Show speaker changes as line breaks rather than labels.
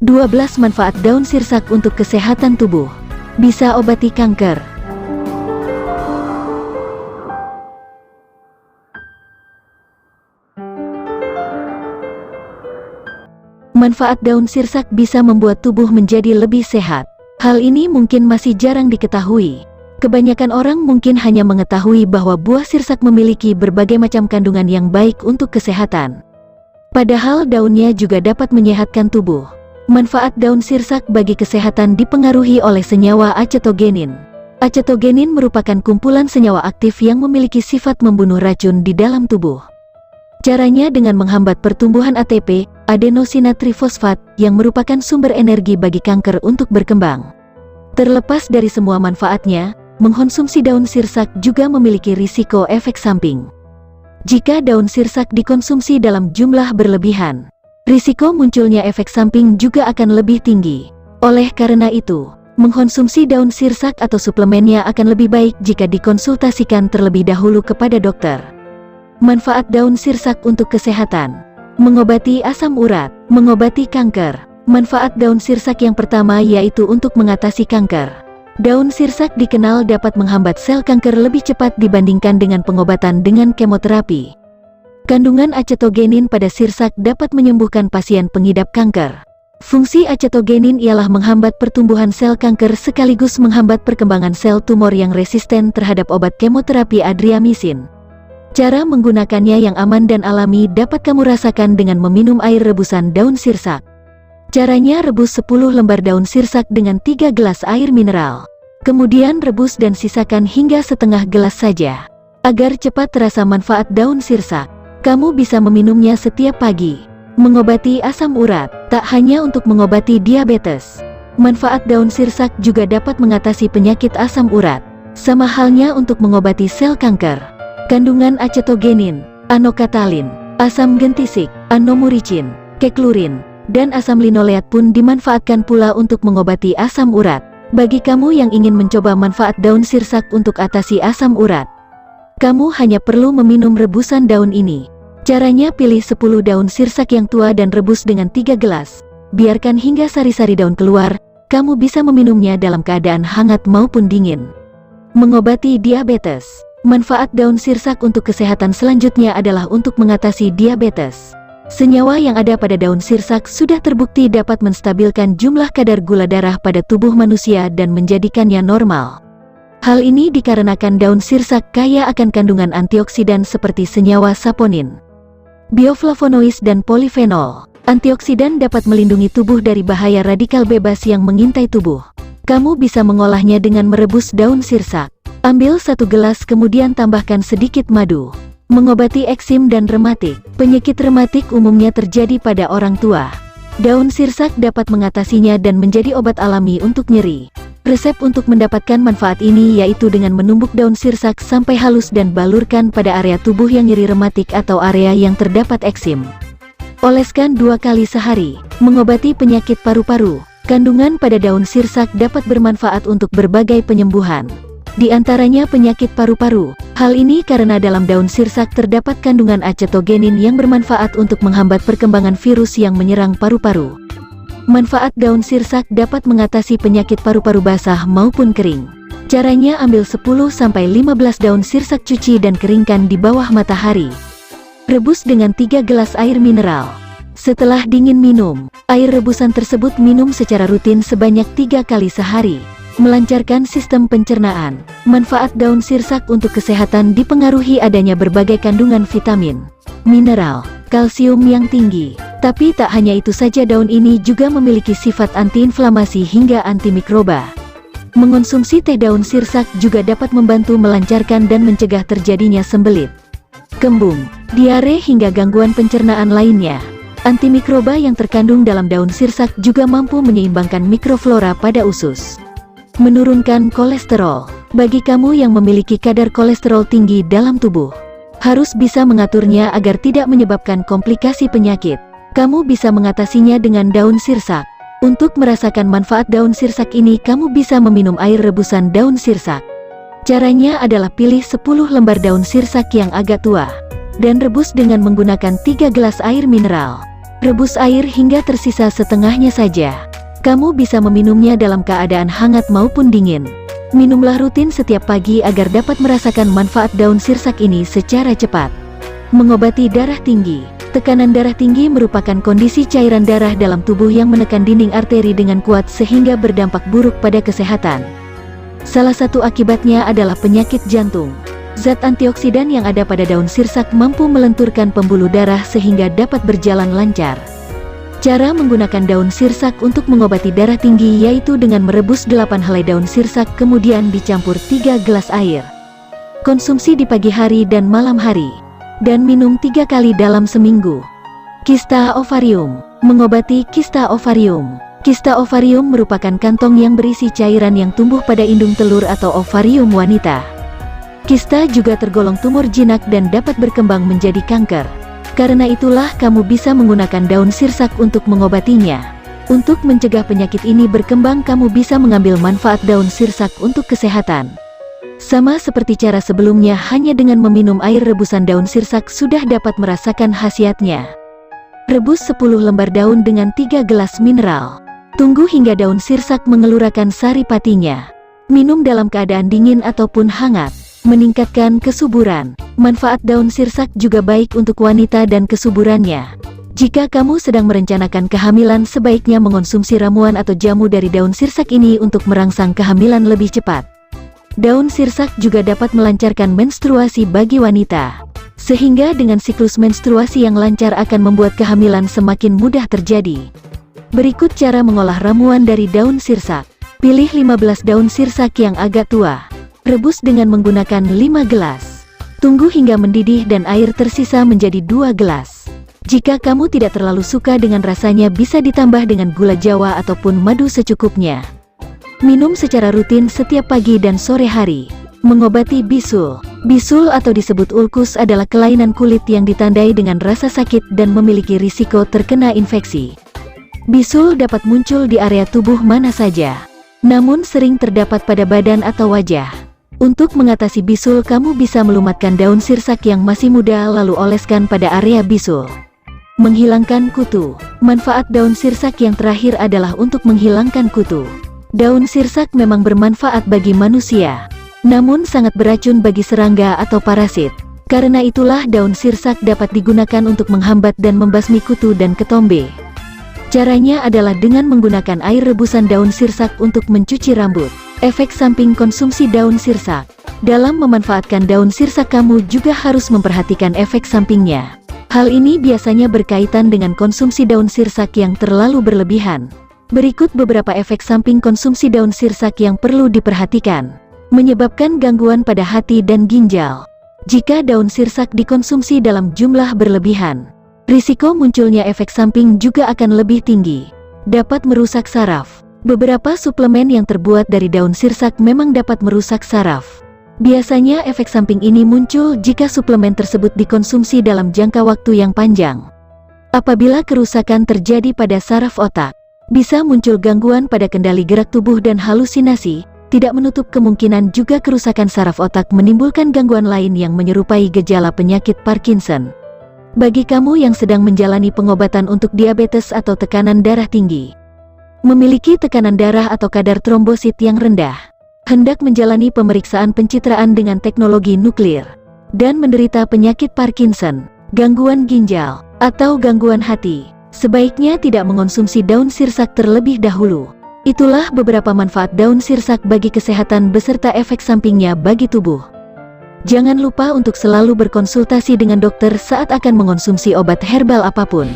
12 manfaat daun sirsak untuk kesehatan tubuh. Bisa obati kanker. Manfaat daun sirsak bisa membuat tubuh menjadi lebih sehat. Hal ini mungkin masih jarang diketahui. Kebanyakan orang mungkin hanya mengetahui bahwa buah sirsak memiliki berbagai macam kandungan yang baik untuk kesehatan. Padahal daunnya juga dapat menyehatkan tubuh. Manfaat daun sirsak bagi kesehatan dipengaruhi oleh senyawa acetogenin. Acetogenin merupakan kumpulan senyawa aktif yang memiliki sifat membunuh racun di dalam tubuh. Caranya dengan menghambat pertumbuhan ATP, adenosinatrifosfat, yang merupakan sumber energi bagi kanker untuk berkembang. Terlepas dari semua manfaatnya, mengkonsumsi daun sirsak juga memiliki risiko efek samping. Jika daun sirsak dikonsumsi dalam jumlah berlebihan, risiko munculnya efek samping juga akan lebih tinggi. Oleh karena itu, mengkonsumsi daun sirsak atau suplemennya akan lebih baik jika dikonsultasikan terlebih dahulu kepada dokter. Manfaat daun sirsak untuk kesehatan: mengobati asam urat, mengobati kanker. Manfaat daun sirsak yang pertama yaitu untuk mengatasi kanker. Daun sirsak dikenal dapat menghambat sel kanker lebih cepat dibandingkan dengan pengobatan dengan kemoterapi. Kandungan acetogenin pada sirsak dapat menyembuhkan pasien pengidap kanker. Fungsi acetogenin ialah menghambat pertumbuhan sel kanker sekaligus menghambat perkembangan sel tumor yang resisten terhadap obat kemoterapi adriamycin. Cara menggunakannya yang aman dan alami dapat kamu rasakan dengan meminum air rebusan daun sirsak. Caranya: rebus 10 lembar daun sirsak dengan 3 gelas air mineral. Kemudian rebus dan sisakan hingga setengah gelas saja. Agar cepat terasa manfaat daun sirsak, kamu bisa meminumnya setiap pagi. Mengobati asam urat, tak hanya untuk mengobati diabetes. Manfaat daun sirsak juga dapat mengatasi penyakit asam urat. Sama halnya untuk mengobati sel kanker. Kandungan acetogenin, anokatalin, asam gentisik, anomuricin, keklurin, dan asam linoleat pun dimanfaatkan pula untuk mengobati asam urat. Bagi kamu yang ingin mencoba manfaat daun sirsak untuk atasi asam urat, kamu hanya perlu meminum rebusan daun ini. Caranya: pilih 10 daun sirsak yang tua dan rebus dengan 3 gelas. Biarkan hingga sari-sari daun keluar, kamu bisa meminumnya dalam keadaan hangat maupun dingin. Mengobati diabetes. Manfaat daun sirsak untuk kesehatan selanjutnya adalah untuk mengatasi diabetes. Senyawa yang ada pada daun sirsak sudah terbukti dapat menstabilkan jumlah kadar gula darah pada tubuh manusia dan menjadikannya normal. Hal ini dikarenakan daun sirsak kaya akan kandungan antioksidan seperti senyawa saponin, bioflavonoid dan polifenol. Antioksidan dapat melindungi tubuh dari bahaya radikal bebas yang mengintai tubuh. Kamu bisa mengolahnya dengan merebus daun sirsak. Ambil 1 gelas kemudian tambahkan sedikit madu. Mengobati eksim dan rematik. Penyakit rematik umumnya terjadi pada orang tua. Daun sirsak dapat mengatasinya dan menjadi obat alami untuk nyeri. Resep untuk mendapatkan manfaat ini yaitu dengan menumbuk daun sirsak sampai halus dan balurkan pada area tubuh yang nyeri rematik atau area yang terdapat eksim. Oleskan 2 kali sehari. Mengobati penyakit paru-paru. Kandungan pada daun sirsak dapat bermanfaat untuk berbagai penyembuhan, di antaranya penyakit paru-paru. Hal ini karena dalam daun sirsak terdapat kandungan acetogenin yang bermanfaat untuk menghambat perkembangan virus yang menyerang paru-paru. Manfaat daun sirsak dapat mengatasi penyakit paru-paru basah maupun kering. Caranya: ambil 10-15 daun sirsak, cuci dan keringkan di bawah matahari. Rebus dengan 3 gelas air mineral. Setelah dingin minum. Air rebusan tersebut minum secara rutin sebanyak 3 kali sehari. Melancarkan sistem pencernaan. Manfaat daun sirsak untuk kesehatan dipengaruhi adanya berbagai kandungan vitamin, mineral, kalsium yang tinggi. Tapi tak hanya itu saja, daun ini juga memiliki sifat antiinflamasi hingga antimikroba. Mengonsumsi teh daun sirsak juga dapat membantu melancarkan dan mencegah terjadinya sembelit, kembung, diare hingga gangguan pencernaan lainnya. Antimikroba yang terkandung dalam daun sirsak juga mampu menyeimbangkan mikroflora pada usus. Menurunkan kolesterol. Bagi kamu yang memiliki kadar kolesterol tinggi dalam tubuh, harus bisa mengaturnya agar tidak menyebabkan komplikasi penyakit. Kamu bisa mengatasinya dengan daun sirsak. Untuk merasakan manfaat daun sirsak ini, kamu bisa meminum air rebusan daun sirsak. Caranya adalah pilih 10 lembar daun sirsak yang agak tua, dan rebus dengan menggunakan 3 gelas air mineral. Rebus air hingga tersisa setengahnya saja. Kamu bisa meminumnya dalam keadaan hangat maupun dingin. Minumlah rutin setiap pagi agar dapat merasakan manfaat daun sirsak ini secara cepat. Mengobati darah tinggi. Tekanan darah tinggi merupakan kondisi cairan darah dalam tubuh yang menekan dinding arteri dengan kuat sehingga berdampak buruk pada kesehatan. Salah satu akibatnya adalah penyakit jantung. Zat antioksidan yang ada pada daun sirsak mampu melenturkan pembuluh darah sehingga dapat berjalan lancar. Cara menggunakan daun sirsak untuk mengobati darah tinggi yaitu dengan merebus 8 helai daun sirsak kemudian dicampur 3 gelas air. Konsumsi di pagi hari dan malam hari. Dan minum 3 kali dalam seminggu. Kista ovarium. Mengobati kista ovarium. Kista ovarium merupakan kantong yang berisi cairan yang tumbuh pada indung telur atau ovarium wanita. Kista juga tergolong tumor jinak dan dapat berkembang menjadi kanker. Karena itulah kamu bisa menggunakan daun sirsak untuk mengobatinya. Untuk mencegah penyakit ini berkembang, kamu bisa mengambil manfaat daun sirsak untuk kesehatan. Sama seperti cara sebelumnya, hanya dengan meminum air rebusan daun sirsak sudah dapat merasakan khasiatnya. Rebus 10 lembar daun dengan 3 gelas mineral. Tunggu hingga daun sirsak mengeluarkan sari patinya. Minum dalam keadaan dingin ataupun hangat. Meningkatkan kesuburan. Manfaat daun sirsak juga baik untuk wanita dan kesuburannya. Jika kamu sedang merencanakan kehamilan, sebaiknya mengonsumsi ramuan atau jamu dari daun sirsak ini untuk merangsang kehamilan lebih cepat. Daun sirsak juga dapat melancarkan menstruasi bagi wanita. Sehingga dengan siklus menstruasi yang lancar akan membuat kehamilan semakin mudah terjadi. Berikut cara mengolah ramuan dari daun sirsak. Pilih 15 daun sirsak yang agak tua. Rebus dengan menggunakan 5 gelas. Tunggu hingga mendidih dan air tersisa menjadi 2 gelas. Jika kamu tidak terlalu suka dengan rasanya, bisa ditambah dengan gula jawa ataupun madu secukupnya. Minum secara rutin setiap pagi dan sore hari. Mengobati bisul. Bisul atau disebut ulkus adalah kelainan kulit yang ditandai dengan rasa sakit dan memiliki risiko terkena infeksi. Bisul dapat muncul di area tubuh mana saja, namun sering terdapat pada badan atau wajah. Untuk mengatasi bisul, kamu bisa melumatkan daun sirsak yang masih muda lalu oleskan pada area bisul. Menghilangkan kutu. Manfaat daun sirsak yang terakhir adalah untuk menghilangkan kutu. Daun sirsak memang bermanfaat bagi manusia, namun sangat beracun bagi serangga atau parasit. Karena itulah daun sirsak dapat digunakan untuk menghambat dan membasmi kutu dan ketombe. Caranya adalah dengan menggunakan air rebusan daun sirsak untuk mencuci rambut. Efek samping konsumsi daun sirsak. Dalam memanfaatkan daun sirsak, kamu juga harus memperhatikan efek sampingnya. Hal ini biasanya berkaitan dengan konsumsi daun sirsak yang terlalu berlebihan. Berikut beberapa efek samping konsumsi daun sirsak yang perlu diperhatikan. Menyebabkan gangguan pada hati dan ginjal. Jika daun sirsak dikonsumsi dalam jumlah berlebihan, risiko munculnya efek samping juga akan lebih tinggi. Dapat merusak saraf. Beberapa suplemen yang terbuat dari daun sirsak memang dapat merusak saraf. Biasanya efek samping ini muncul jika suplemen tersebut dikonsumsi dalam jangka waktu yang panjang. Apabila kerusakan terjadi pada saraf otak, bisa muncul gangguan pada kendali gerak tubuh dan halusinasi. Tidak menutup kemungkinan juga kerusakan saraf otak menimbulkan gangguan lain yang menyerupai gejala penyakit Parkinson. Bagi kamu yang sedang menjalani pengobatan untuk diabetes atau tekanan darah tinggi, memiliki tekanan darah atau kadar trombosit yang rendah, hendak menjalani pemeriksaan pencitraan dengan teknologi nuklir, dan menderita penyakit Parkinson, gangguan ginjal, atau gangguan hati, sebaiknya tidak mengonsumsi daun sirsak terlebih dahulu. Itulah beberapa manfaat daun sirsak bagi kesehatan beserta efek sampingnya bagi tubuh. Jangan lupa untuk selalu berkonsultasi dengan dokter saat akan mengonsumsi obat herbal apapun.